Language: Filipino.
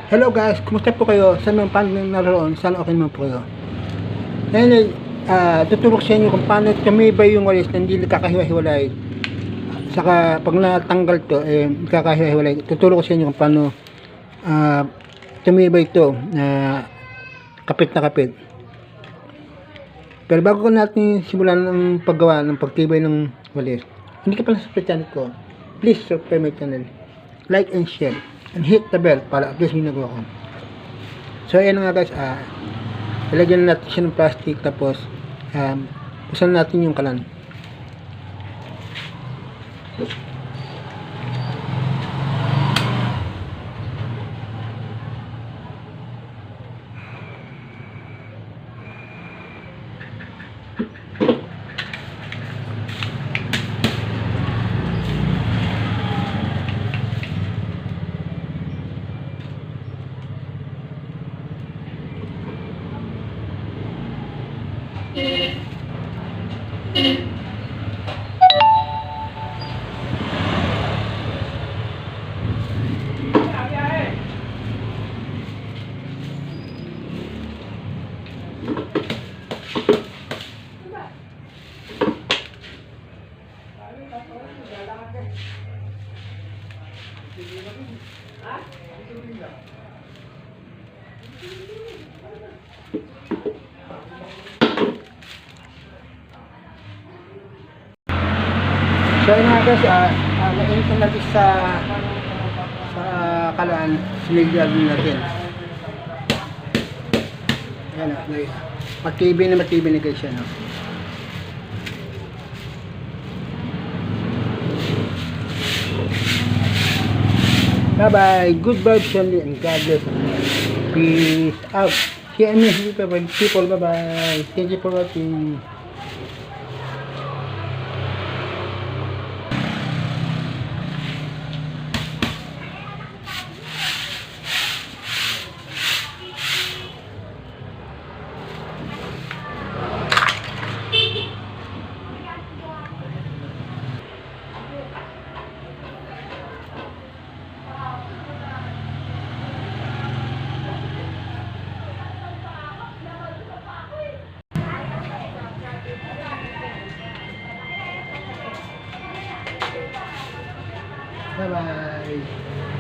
Hello guys, kumusta po kayo? Saan man paano naroon? Sana okay naman po kayo. Ngayon tutulog sa inyo kung paano tumibay yung walis na hindi nagkakahiwa-hiwalay. Saka pag natanggal to, nagkakahiwa-hiwalay. Tutulog ko sa inyo kung paano tumibay ito na kapit na kapit. Pero bago natin simulan ang paggawa ng pagtibay ng walis, hindi ka pa sa channel ko, please subscribe my channel, like and share, and hit the bell para update yung nagawa ko. So ayan nga guys, ilagyan natin siya ng plastic, tapos usan natin yung kalan. So yun nga guys, nainit natin sa kalan, sinigyan natin. Ayan matibay na guys yan. Bye bye, good vibes only, and God bless. Peace out. See you next people. Bye bye. Thank you for watching. Bye bye.